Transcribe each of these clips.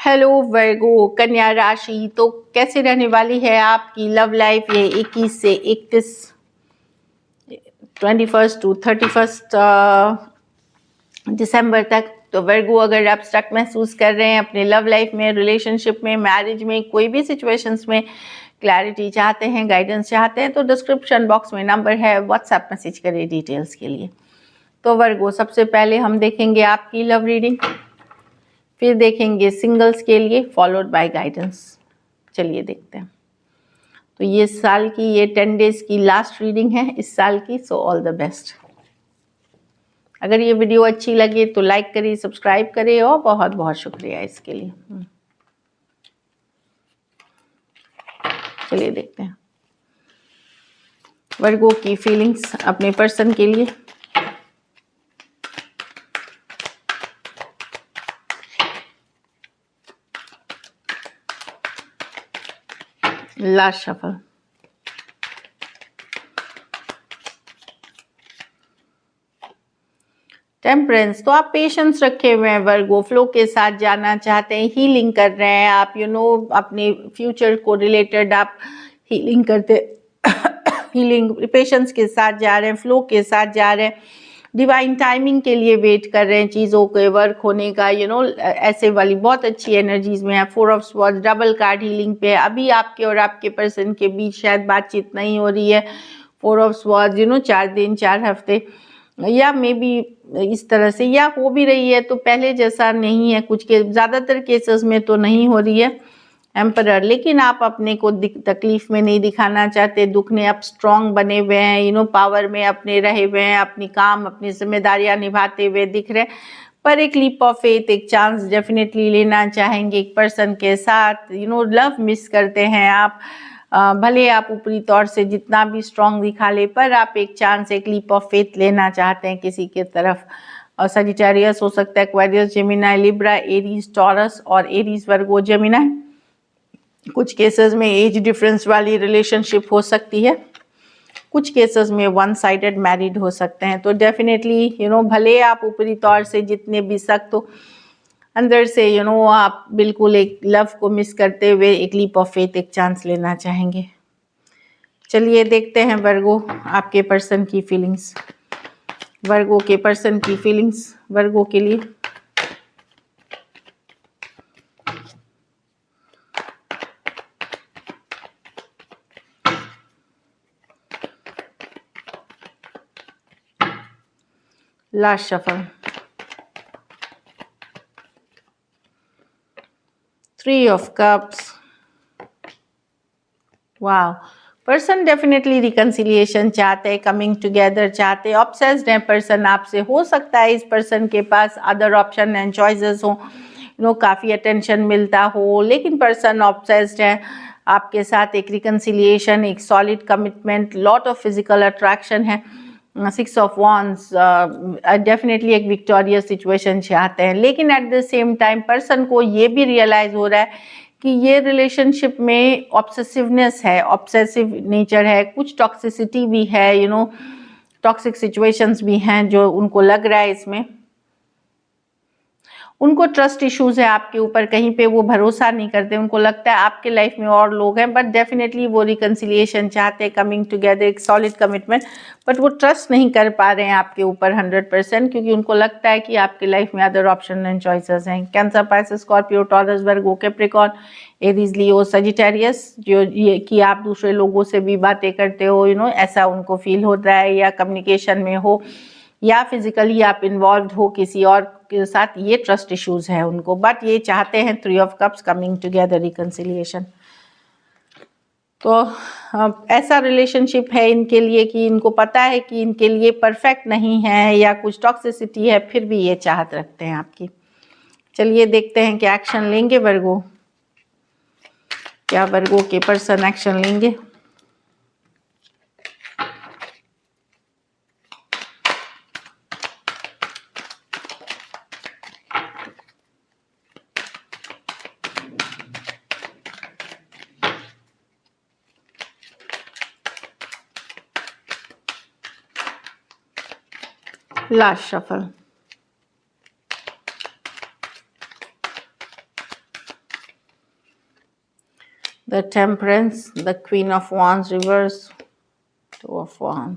Hello वर्गो कन्या राशि, तो कैसे रहने वाली है आपकी लव लाइफ ये 21 से 31 21 टू 31 दिसंबर तक। तो वर्गो, अगर आप स्टक महसूस कर रहे हैं अपने लव लाइफ में, रिलेशनशिप में, मैरिज में, कोई भी सिचुएशंस में क्लैरिटी चाहते हैं, गाइडेंस चाहते हैं, तो डिस्क्रिप्शन बॉक्स में नंबर है, व्हाट्सएप मैसेज करिए डिटेल्स के लिए। तो वर्गो, सबसे पहले हम देखेंगे आपकी लव रीडिंग, फिर देखेंगे सिंगल्स के लिए, फॉलोड बाय गाइडेंस। चलिए देखते हैं। तो ये साल की, ये 10 डेज की लास्ट रीडिंग है इस साल की। So all the best. अगर ये वीडियो अच्छी लगे तो लाइक करिए, सब्सक्राइब करिए, और बहुत बहुत शुक्रिया इसके लिए। चलिए देखते हैं वर्गो की फीलिंग्स अपने पर्सन के लिए। Last shuffle. टेम्परेंस। तो आप पेशेंस रखे हुए हैं वर्गो, फ्लो के साथ जाना चाहते हैं, हीलिंग कर रहे हैं आप, अपने फ्यूचर को रिलेटेड आप हीलिंग करते हीलिंग पेशेंस के साथ जा रहे हैं, फ्लो के साथ जा रहे हैं, डिवाइन टाइमिंग के लिए वेट कर रहे हैं चीज़ों के वर्क होने का। ऐसे वाली बहुत अच्छी एनर्जीज में है। 4 of swords, double card healing पे। अभी आपके और आपके पर्सन के बीच शायद बातचीत नहीं हो रही है। 4 ऑफ स्वॉर्ड्स 4 दिन 4 हफ्ते, या मे बी इस तरह से, या हो भी रही है तो पहले जैसा नहीं है, कुछ के ज़्यादातर केसेस में तो नहीं हो रही है एम्परर। लेकिन आप अपने को तकलीफ में नहीं दिखाना चाहते, दुख ने आप स्ट्रांग बने हुए हैं, पावर में अपने रहे हुए हैं, अपनी काम अपनी जिम्मेदारियां निभाते हुए दिख रहे हैं। पर एक लीप ऑफ फेथ, एक चांस डेफिनेटली लेना चाहेंगे एक पर्सन के साथ। लव मिस करते हैं आप। भले आप ऊपरी तौर से जितना भी स्ट्रांग दिखा ले, पर आप एक चांस, एक लीप ऑफ फेथ लेना चाहते हैं किसी के तरफ। और सजिटेरियस हो सकता है, Aquarius, Gemini, Libra, Aries, taurus और एरीज, वर्गो, जेमिनी। कुछ केसेस में एज डिफरेंस वाली रिलेशनशिप हो सकती है, कुछ केसेस में वन साइडेड मैरिड हो सकते हैं। तो डेफिनेटली भले आप ऊपरी तौर से जितने भी सख्त हो, अंदर से आप बिल्कुल एक लव को मिस करते हुए एक लीप ऑफ फेथ, एक चांस लेना चाहेंगे। चलिए देखते हैं वर्गो आपके पर्सन की फीलिंग्स, वर्गो के पर्सन की फीलिंग्स वर्गो के लिए। Last shuffle. 3 of cups. वाह, पर्सन डेफिनेटली रिकंसिलिएशन चाहते हैं, कमिंग टुगेदर चाहते हैं, ऑब्सेस्ड है पर्सन आपसे। हो सकता है इस पर्सन के पास अदर ऑप्शन एंड चॉइसेस हो, काफ़ी अटेंशन मिलता हो, लेकिन पर्सन ऑब्सेस्ड है आपके साथ। एक रिकंसिलिएशन, एक solid commitment, lot of physical attraction है। 6 ऑफ वॉन्ड्स, डेफिनेटली एक विक्टोरियस सिचुएशन चाहते हैं। लेकिन at the same time person को ये भी रियलाइज हो रहा है कि ये रिलेशनशिप में ऑब्सेसिवनेस है, ऑब्सेसिव नेचर है, कुछ टॉक्सिसिटी भी है, टॉक्सिक सिचुएशंस भी हैं जो उनको लग रहा है इसमें। उनको ट्रस्ट इश्यूज है आपके ऊपर, कहीं पे वो भरोसा नहीं करते, उनको लगता है आपके लाइफ में और लोग हैं, बट डेफिनेटली वो रिकंसिलिएशन चाहते हैं, कमिंग टुगेदर, एक सॉलिड कमिटमेंट। बट वो ट्रस्ट नहीं कर पा रहे हैं आपके ऊपर 100%, क्योंकि उनको लगता है कि आपके लाइफ में अदर ऑप्शन एंड चॉइसेस हैं। कैंसर, पाइसेस, स्कॉर्पियो, टॉरस, वर्गो, कैप्रिकॉर्न, एरीज, लियो, सजिटेरियस, जो ये कि आप दूसरे लोगों से भी बातें करते हो, ऐसा उनको फील होता है, या कम्युनिकेशन में हो, या फिजिकली आप इन्वॉल्व हो किसी और के साथ, ये ट्रस्ट इश्यूज है उनको। बट ये चाहते हैं 3 of cups, coming together, reconciliation. तो ऐसा रिलेशनशिप है इनके लिए कि इनको पता है कि इनके लिए परफेक्ट नहीं है, या कुछ टॉक्सिसिटी है, फिर भी ये चाहत रखते हैं आपकी। चलिए देखते हैं क्या एक्शन लेंगे वर्गो, क्या वर्गो के पर्सन एक्शन लेंगे। Last shuffle. The temperance, the queen of wands reverse, two of wand.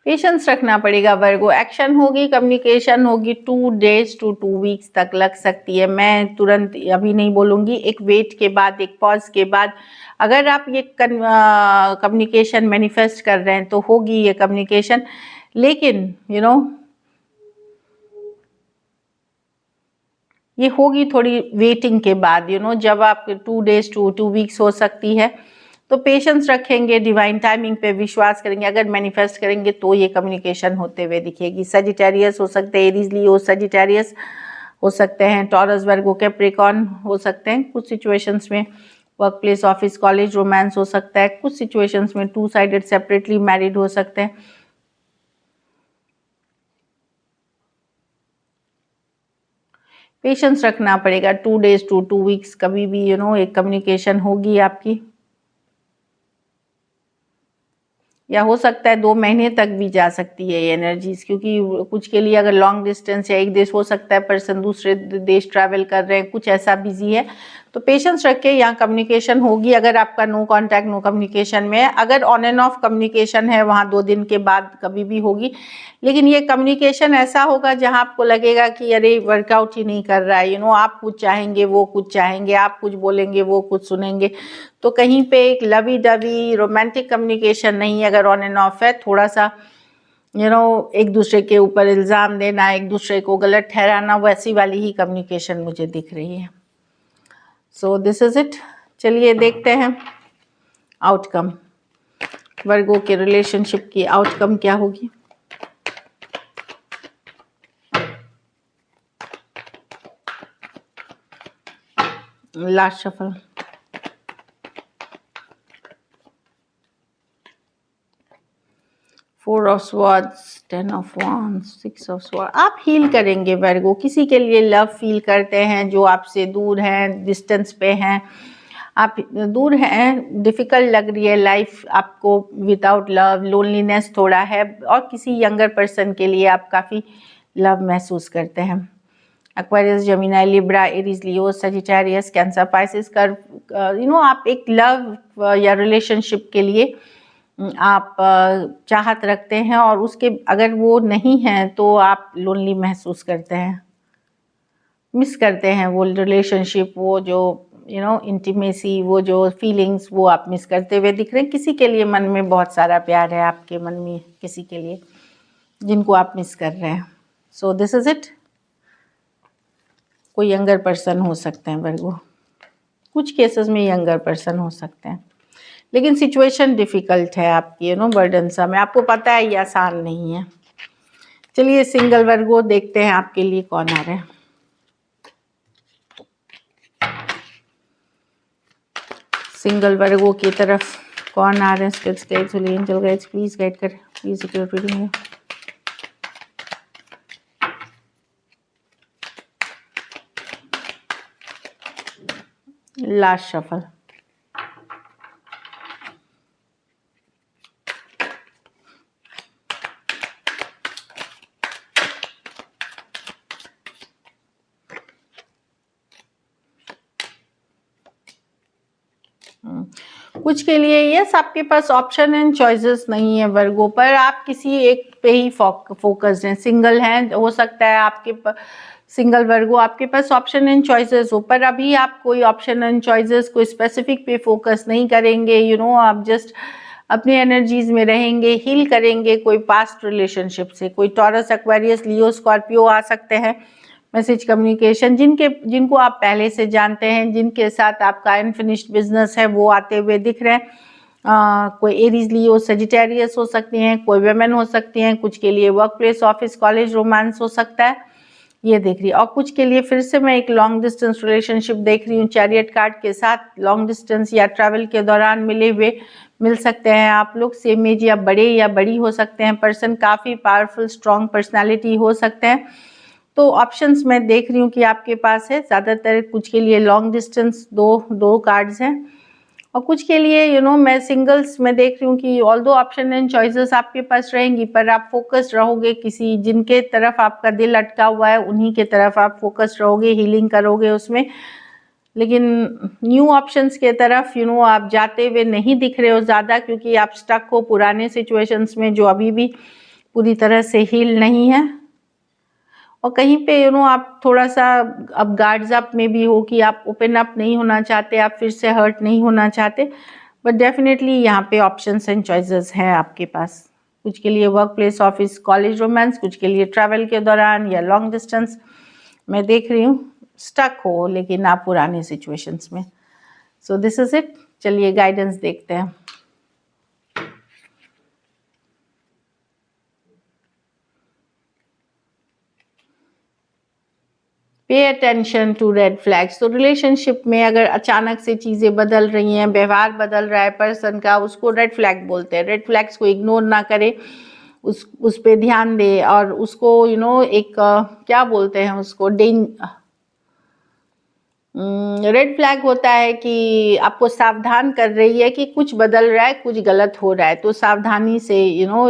Patience रखना पड़ेगा वर्गो। एक्शन होगी, कम्युनिकेशन होगी, 2 days to 2 weeks तक लग सकती है। मैं तुरंत अभी नहीं बोलूँगी, एक वेट के बाद, एक पॉज के बाद अगर आप ये कम्युनिकेशन मैनिफेस्ट कर रहे हैं तो होगी ये कम्युनिकेशन। लेकिन ये होगी थोड़ी वेटिंग के बाद, जब आप 2 days to 2 weeks हो सकती है। तो पेशेंस रखेंगे, डिवाइन टाइमिंग पे विश्वास करेंगे, अगर मैनिफेस्ट करेंगे तो ये कम्युनिकेशन होते हुए दिखेगी। सजिटेरियस हो सकते हैं, एरीज लियो सजिटेरियस हो सकते हैं, टॉरस वर्गो कैप्रिकॉर्न हो सकते हैं कुछ सिचुएशंस में, work place, office, college, romance हो सकता है कुछ सिचुएशंस में, 2 साइडेड सेपरेटली मैरिड हो सकते हैं। पेशेंस रखना पड़ेगा, 2 days to 2 weeks कभी भी एक कम्युनिकेशन होगी आपकी, या हो सकता है 2 महीने तक भी जा सकती है ये एनर्जीज, क्योंकि कुछ के लिए अगर लॉन्ग डिस्टेंस या एक देश हो सकता है पर्सन दूसरे देश ट्रैवल कर रहे हैं, कुछ ऐसा बिजी है, तो पेशेंस रख के यहाँ कम्युनिकेशन होगी। अगर आपका नो कांटेक्ट नो कम्युनिकेशन में है, अगर ऑन एंड ऑफ कम्युनिकेशन है वहाँ 2 दिन के बाद कभी भी होगी, लेकिन ये कम्युनिकेशन ऐसा होगा जहाँ आपको लगेगा कि अरे वर्कआउट ही नहीं कर रहा है, आप कुछ चाहेंगे वो कुछ चाहेंगे, आप कुछ बोलेंगे वो कुछ सुनेंगे, तो कहीं पे एक लवी डवी रोमांटिक कम्युनिकेशन नहीं, अगर ऑन एंड ऑफ है थोड़ा सा एक दूसरे के ऊपर इल्ज़ाम देना, एक दूसरे को गलत ठहराना, वैसी वाली ही कम्युनिकेशन मुझे दिख रही है। सो दिस इज इट। चलिए देखते हैं आउटकम, वर्गो के रिलेशनशिप की आउटकम क्या होगी। Last shuffle, 4 of swords, 10 of wands, 6 of swords। आप हील करेंगे वर्गो, किसी के लिए लव फील करते हैं जो आपसे दूर हैं, डिस्टेंस पे हैं, आप दूर हैं, डिफ़िकल्ट लग रही है लाइफ आपको विदाउट लव, लोनलीनेस थोड़ा है, और किसी यंगर पर्सन के लिए आप काफ़ी लव महसूस करते हैं। एक्वेरियस, जेमिनी, लिब्रा, एरीज, लियो, सजिटेरियस, कैंसर, पाइसिस कर आप एक लव या रिलेशनशिप के लिए आप चाहत रखते हैं, और उसके अगर वो नहीं है तो आप लोनली महसूस करते हैं, मिस करते हैं वो रिलेशनशिप, वो जो इंटीमेसी, वो जो फीलिंग्स, वो आप मिस करते हुए दिख रहे हैं। किसी के लिए मन में बहुत सारा प्यार है, आपके मन में किसी के लिए जिनको आप मिस कर रहे हैं। सो दिस इज इट। कोई यंगर पर्सन हो सकते हैं वर्गो, कुछ केसेस में यंगर पर्सन हो सकते हैं, लेकिन सिचुएशन डिफ़िकल्ट है आपकी, बर्डनसम है, आपको पता है ये आसान नहीं है। चलिए सिंगल वर्गो देखते हैं आपके लिए कौन आ रहे हैं। सिंगल वर्गो की तरफ कौन आ रहे हैं? Spirits guides, holy angel guides, please guide करें, प्लीज सीक्रेट रीडिंग है। लास्ट शफल, कुछ के लिए यस, आपके पास ऑप्शन एंड चॉइसेस नहीं है वर्गो, पर आप किसी एक पे ही फोकस्ड हैं, सिंगल हैं, हो सकता है आपके सिंगल वर्गो आपके पास ऑप्शन एंड चॉइसेस हो, पर अभी आप कोई ऑप्शन एंड चॉइसेस कोई स्पेसिफिक पे फोकस नहीं करेंगे, आप जस्ट अपने एनर्जीज में रहेंगे, हील करेंगे कोई पास्ट रिलेशनशिप से। कोई टॉरस, एक्वेरियस, लियो, स्कॉर्पियो आ सकते हैं। मैसेज कम्युनिकेशन, जिनको आप पहले से जानते हैं, जिनके साथ आपका अनफिनिश्ड बिजनेस है, वो आते हुए दिख रहे हैं। कोई एरीज, लियो, सजिटेरियस हो सकती हैं, कोई वेमेन हो सकती हैं, कुछ के लिए work place, office, college, romance हो सकता है, ये देख रही है। और कुछ के लिए फिर से मैं एक लॉन्ग डिस्टेंस रिलेशनशिप देख रही हूँ, चैरियट कार्ड के साथ। लॉन्ग डिस्टेंस या ट्रैवल के दौरान मिल सकते हैं आप लोग, सेम एज या बड़े या बड़ी हो सकते हैं पर्सन, काफ़ी पावरफुल स्ट्रॉन्ग पर्सनैलिटी हो सकते हैं। तो ऑप्शंस मैं देख रही हूँ कि आपके पास है ज़्यादातर। कुछ के लिए लॉन्ग डिस्टेंस दो कार्ड्स हैं, और कुछ के लिए मैं सिंगल्स में देख रही हूँ कि ऑल दो ऑप्शन एंड चॉइसेस आपके पास रहेंगी, पर आप फोकस्ड रहोगे किसी जिनके तरफ आपका दिल अटका हुआ है, उन्हीं के तरफ आप फोकस्ड रहोगे, हीलिंग करोगे उसमें। लेकिन न्यू ऑप्शंस के तरफ आप जाते हुए नहीं दिख रहे हो ज़्यादा, क्योंकि आप स्टक हो पुराने सिचुएशंस में जो अभी भी पूरी तरह से हील नहीं है। और कहीं पे आप थोड़ा सा अब गार्ड्स अप में भी हो कि आप ओपन अप नहीं होना चाहते, आप फिर से हर्ट नहीं होना चाहते, बट डेफिनेटली यहाँ पे ऑप्शंस एंड चॉइसेस हैं आपके पास। कुछ के लिए work place, office, college, romance, कुछ के लिए ट्रैवल के दौरान या लॉन्ग डिस्टेंस। मैं देख रही हूँ स्टक हो लेकिन आप पुराने सिचुएशंस में। So this is it. चलिए गाइडेंस देखते हैं। Pay attention to red flags. तो रिलेशनशिप में अगर अचानक से चीज़ें बदल रही हैं, व्यवहार बदल रहा है पर्सन का, उसको रेड फ्लैग बोलते हैं। रेड फ्लैग्स को इग्नोर ना करें, उस पे ध्यान दे और उसको एक क्या बोलते हैं उसको, रेड फ्लैग होता है कि आपको सावधान कर रही है कि कुछ बदल रहा है, कुछ गलत हो रहा है। तो सावधानी से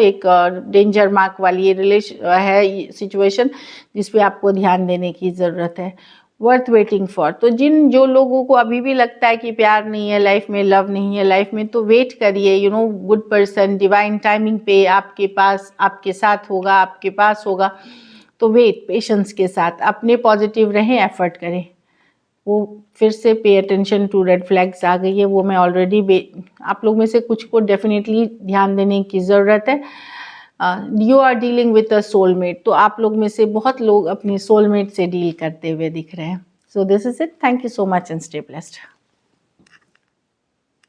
एक डेंजर मार्क वाली है सिचुएशन जिस पे आपको ध्यान देने की ज़रूरत है। Worth waiting for. तो जो लोगों को अभी भी लगता है कि प्यार नहीं है लाइफ में, लव नहीं है लाइफ में, तो वेट करिए। गुड पर्सन डिवाइन टाइमिंग पे आपके पास, आपके साथ होगा, आपके पास होगा। तो वेट पेशेंस के साथ, अपने पॉजिटिव रहें, एफर्ट करें। वो फिर से pay attention to red flags आ गई है, वो मैं ऑलरेडी आप लोग में से कुछ को डेफिनेटली ध्यान देने की ज़रूरत है। You are dealing with a soulmate. तो आप लोग में से बहुत लोग अपनी सोलमेट से डील करते हुए दिख रहे हैं। सो this is it. Thank you so much and stay blessed.